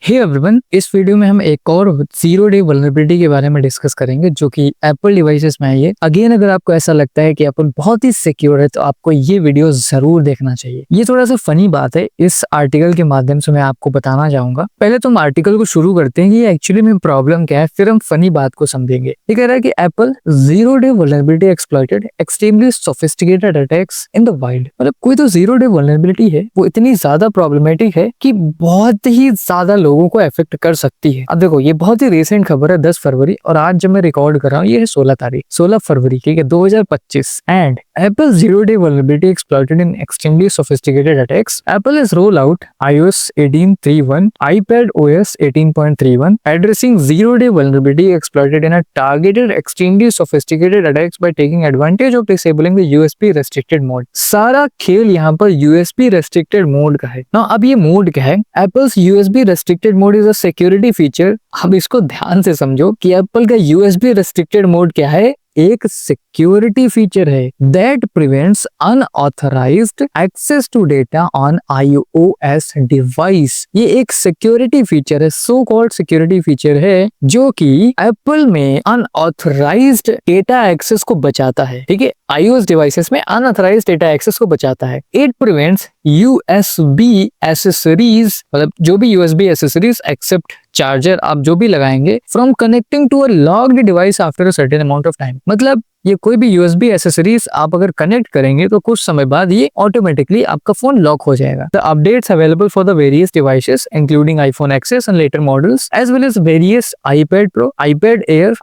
Hey everyone, इस video में हम एक और जीरो डे वल्नरेबिलिटी के बारे में डिस्कस करेंगे जो कि एप्पल डिवाइसेस में है। ये अगेन अगर आपको ऐसा लगता है कि एप्पल बहुत ही सिक्योर है तो आपको ये वीडियो जरूर देखना चाहिए। ये थोड़ा सा फनी बात है, इस आर्टिकल के माध्यम से मैं आपको बताना चाहूंगा। पहले तो हम आर्टिकल को शुरू करते हैं कि एक्चुअली में प्रॉब्लम क्या है, फिर हम फनी बात को समझेंगे। ये कह रहा है कि Apple zero day vulnerability exploited extremely sophisticated attacks in the wild. मतलब कोई तो जीरो डे वल्नरेबिलिटी है, वो इतनी ज्यादा प्रॉब्लमेटिक है कि बहुत ही ज्यादा लोगों को अफेक्ट कर सकती है। अब देखो, ये बहुत ही रिसेंट खबर है, 10 फरवरी, और आज जब मैं रिकॉर्ड कर रहा हूँ ये है 16 फरवरी, ठीक है, 2025। And Apple zero day vulnerability exploited in extremely sophisticated attacks. Apple is roll out iOS 18.3.1, iPad OS 18.3.1, addressing zero day vulnerability exploited in a targeted extremely sophisticated attacks by taking advantage of disabling the USB restricted mode। सारा खेल यहाँ पर USB restricted mode का है ना। अब ये mode क्या है? Apple's USB restricted mode is a security feature। अब इसको ध्यान से समझो कि एप्पल का USB restricted mode क्या है? एक सिक्योरिटी फीचर है that prevents unauthorized access to data on iOS device. ये एक सिक्योरिटी फीचर है, सो कॉल्ड सिक्योरिटी फीचर है जो कि एप्पल में अनऑथराइज्ड डेटा एक्सेस को बचाता है। ठीक है, iOS डिवाइसेस में अनऑथराइज्ड डेटा एक्सेस को बचाता है। इट प्रिवेंट्स USB एसेसरीज, मतलब जो भी USB एसेसरीज एक्सेप्ट चार्जर आप जो भी लगाएंगे, from connecting to a locked device after a certain amount of time. मतलब ये कोई भी USB एसेसरीज आप अगर कनेक्ट करेंगे तो कुछ समय बाद ये ऑटोमेटिकली आपका फोन लॉक हो जाएगा। The updates available for the various devices including iPhone XS and later models as well as various iPad Pro, iPad Air,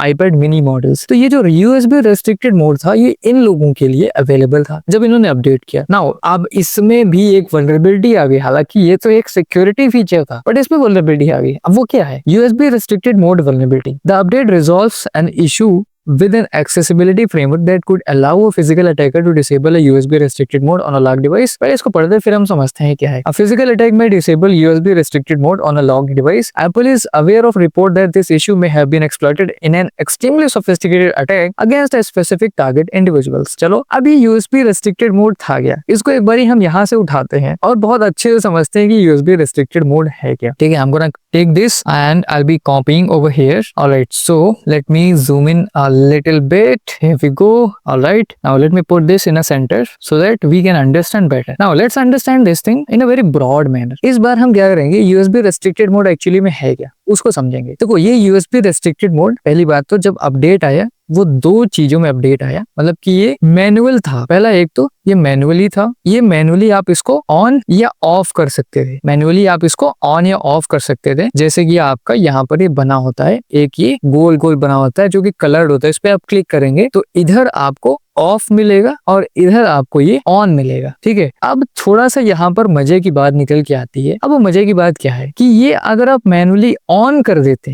iPad mini models. तो ये जो USB रेस्ट्रिक्टेड मोड था ये इन लोगों के लिए अवेलेबल था जब इन्होंने अपडेट किया। नाउ अब इसमें भी एक वल्नरेबिलिटी आ गई, हालांकि ये तो एक सिक्योरिटी फीचर था बट इसमें वल्नरेबिलिटी आ गई। अब वो क्या है? USB restricted mode vulnerability। The update resolves an issue with an accessibility framework that could allow a physical attacker to disable a USB restricted mode on a locked device। पहले इसको पढ़ते फिर हम समझते हैं क्या है। A physical attack may disable USB restricted mode on a locked device। Apple is aware of report that this issue may have been exploited in an extremely sophisticated attack against a specific target individuals। चलो, अभी USB restricted mode था क्या, इसको एक बारी हम यहाँ से उठाते हैं और बहुत अच्छे से समझते हैं कि USB restricted mode है क्या। ठीक है, I'm gonna take this and I'll be copying over here। Alright, so let me zoom in a little bit. Here we go. Alright, now let me put this in a center so that we can understand better। Now let's understand this thing in a very broad manner। इस बार हम क्या करेंगे, USB restricted mode actually में है क्या उसको समझेंगे। देखो, ये USB restricted mode, पहली बात तो जब अपडेट आया वो दो चीजों में अपडेट आया। मतलब कि ये मैनुअल था। पहला एक तो ये मैनुअली था, ये मैनुअली आप इसको ऑन या ऑफ कर सकते थे। मैनुअली आप इसको ऑन या ऑफ कर सकते थे, जैसे कि आपका यहाँ पर ये बना होता है, एक ये गोल गोल बना होता है जो कि कलर्ड होता है। इस पे आप क्लिक करेंगे तो इधर आपको ऑफ मिलेगा और इधर आपको ये ऑन मिलेगा। ठीक है, अब थोड़ा सा यहाँ पर मजे की बात निकल के आती है। अब वो मजे की बात क्या है कि ये अगर आप मैनुअली ऑन कर देते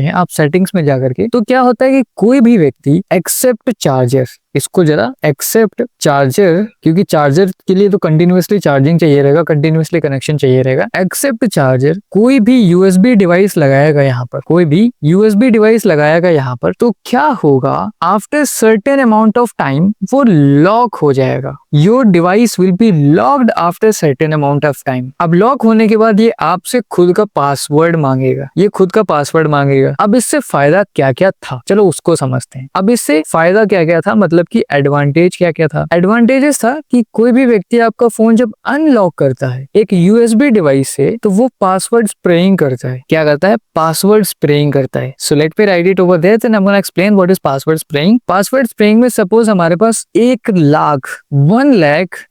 हैं आप सेटिंग्स में जाकर के, तो क्या होता है कि कोई भी व्यक्ति एक्सेप्ट चार्जर, इसको जरा एक्सेप्ट चार्जर, क्योंकि चार्जर के लिए तो कंटिन्यूअसली चार्जिंग चाहिए रहेगा, कंटिन्यूअसली कनेक्शन चाहिए रहेगा। एक्सेप्ट चार्जर, कोई भी USB डिवाइस लगाएगा यहाँ पर, कोई भी USB डिवाइस लगाएगा यहाँ पर, तो क्या होगा, after certain amount of time वो लॉक हो जाएगा। Your device will be locked after certain amount of time. अब लॉक होने के बाद ये आपसे खुद का पासवर्ड मांगेगा, अब इससे फायदा क्या क्या था, चलो उसको समझते हैं। अब इससे फायदा क्या क्या था, मतलब कि एडवांटेज क्या क्या था। एडवांटेजेस था कि कोई भी व्यक्ति आपका फोन जब अनलॉक करता है एक USB डिवाइस से, तो वो पासवर्ड स्प्रेइंग करता है। क्या करता है? पासवर्ड स्प्रेइंग करता है। So let me write it over there and I am gonna explain what is password spraying. Password spraying में सपोज हमारे पास 1 लाख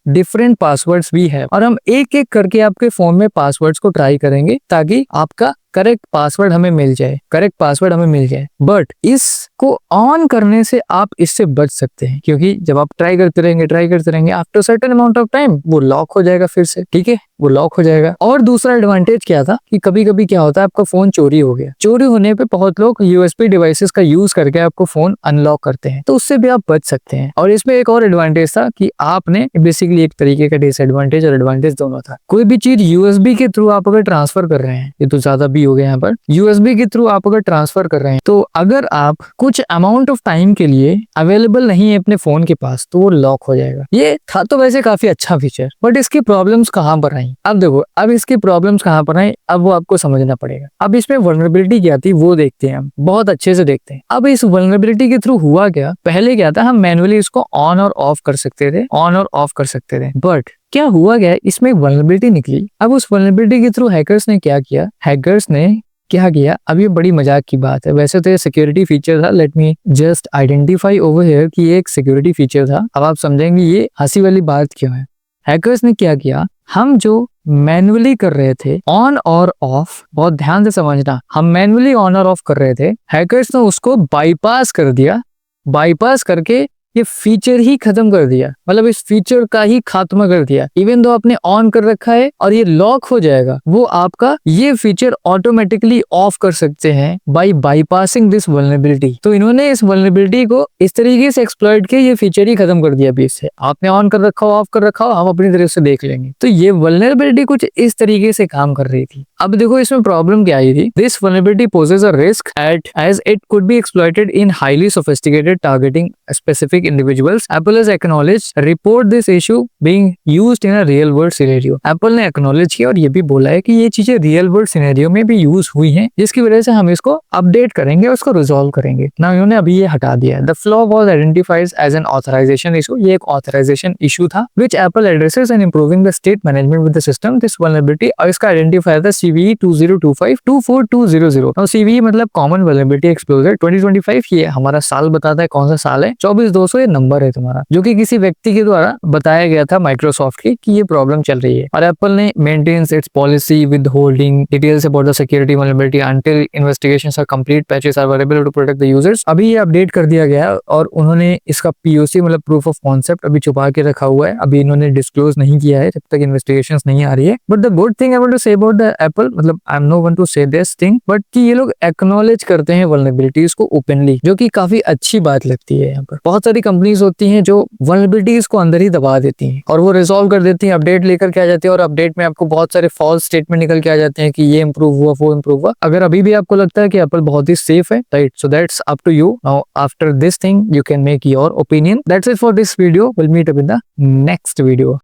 डिफरेंट पासवर्ड्स भी है और हम एक एक करके आपके फोन में पासवर्ड्स को ट्राई करेंगे ताकि आपका करेक्ट पासवर्ड हमें मिल जाए। बट इसको ऑन करने से आप इससे बच सकते हैं, क्योंकि जब आप ट्राई करते रहेंगे after certain amount of time वो लॉक हो जाएगा फिर से। ठीक है, वो लॉक हो जाएगा। और दूसरा एडवांटेज क्या था कि कभी कभी क्या होता है, आपका फोन चोरी हो गया, चोरी होने पे बहुत लोग USB डिवाइसेस का यूज करके आपको फोन अनलॉक करते हैं, तो उससे भी आप बच सकते हैं। और इसमें एक और एडवांटेज था कि आपने बेसिकली एक तरीके का डिसएडवांटेज और एडवांटेज दोनों था। कोई भी चीज USB के थ्रू आप अगर ट्रांसफर कर रहे हैं, ये तो ज्यादा भी हो गया यहाँ पर, USB के थ्रू आप अगर ट्रांसफर कर रहे हैं तो अगर आप कुछ अमाउंट ऑफ टाइम के लिए अवेलेबल नहीं है अपने फोन के पास तो वो लॉक हो जाएगा। ये था तो वैसे काफी अच्छा फीचर, बट इसकी प्रॉब्लम्स कहाँ पर आई? अब देखो, अब इसकी प्रॉब्लम्स कहाँ पर आई, अब वो आपको समझना पड़ेगा। अब इसमें वल्नरेबिलिटी क्या थी वो देखते हैं, हम बहुत अच्छे से देखते हैं। अब इस वल्नरेबिलिटी के थ्रू हुआ क्या, पहले क्या था, हम मैनुअली इसको ऑन और ऑफ कर सकते थे, ऑन और ऑफ कर सकते थे, बट क्या हुआ क्या, इसमें एक वल्नरेबिलिटी निकली। अब उस वल्नरेबिलिटी के थ्रू हैकर्स ने क्या किया, हैकर्स ने क्या किया, अब ये बड़ी मजाक की बात है, वैसे तो ये सिक्योरिटी फीचर था, let me just identify over here कि ये एक सिक्योरिटी फीचर था। अब आप समझेंगे ये हंसी वाली बात क्यों है। हैकर्स ने क्या किया, हम जो मैनुअली कर रहे थे ऑन और ऑफ, बहुत ध्यान से समझना, हम मैनुअली ऑन और ऑफ कर रहे थे, हैकर्स ने उसको बाईपास कर दिया। बाईपास करके ये फीचर ही खत्म कर दिया, मतलब इस फीचर का ही खात्मा कर दिया। इवन दो आपने ऑन कर रखा है और ये लॉक हो जाएगा, वो आपका ये फीचर ऑटोमेटिकली ऑफ कर सकते हैं बाय बाईपासिंग दिस वल्नरेबिलिटी। तो इन्होंने इस वल्नरेबिलिटी को इस तरीके से एक्सप्लॉइट किया, ये फीचर ही खत्म कर दिया बीच से। आपने ऑन कर रखा हो, ऑफ कर रखा हो, हम अपनी तरफ से देख लेंगे। तो ये वल्नरेबिलिटी कुछ इस तरीके से काम कर रही थी। अब देखो इसमें प्रॉब्लम क्या आई थी, this vulnerability poses a risk as it could be exploited in highly sophisticated targeting specific individuals. Apple has acknowledged report this issue being used in a real world scenario. Apple ने acknowledge किया और ये भी बोला है कि ये चीजें real world scenario में भी यूज हुई हैं, जिसकी वजह से हम इसको अपडेट करेंगे, उसको रिजॉल्व करेंगे ना। इन्होंने अभी ये हटा दिया है। The flaw was identified as an authorization issue. ये एक authorization issue था which Apple addresses and improving the state management with the system. This vulnerability और इसका identifier था CVE 2025-24200। और CVE मतलब Common Vulnerability Explorer 2025, ये हमारा साल बताता है, कौन सा साल है, 24200 ये नंबर है तुम्हारा, जो कि किसी व्यक्ति के द्वारा बताया गया था माइक्रोसॉफ्ट की कि ये प्रॉब्लम चल रही है। और एप्पल ने maintains its policy withholding details about the security vulnerability until investigations are complete, patches are available to protect the users. अभी ये अपडेट कर दिया गया और उन्होंने इसका POC मतलब प्रूफ ऑफ कॉन्सेप्ट अभी छुपा के रखा हुआ है, अभी इन्होंने डिस्क्लोज नहीं किया है जब तक इन्वेस्टिगेशंस नहीं आ रही है। But the good thing I want to say about the apple, मतलब I am no one to say this thing, but कि ये लोग एक्नॉलेज करते हैं वल्नरेबिलिटीज को ओपनली, जो कि काफी अच्छी बात लगती है। यहाँ पर बहुत सारी कंपनीज होती हैं जो वल्नरेबिलिटीज को अंदर ही दबा देती हैं और वो रिजॉल्व कर देती हैं, अपडेट लेकर के आ जाती है, और अपडेट में आपको बहुत सारे फॉल्स स्टेटमेंट निकल के आ जाते हैं कि ये इंप्रूव हुआ, वो इंप्रूव हुआ। अगर अभी भी आपको लगता है कि एप्पल बहुत ही सेफ है, right, so that's up to you. Now after this thing you can make your opinion. That's it for this video, will meet up in the next video.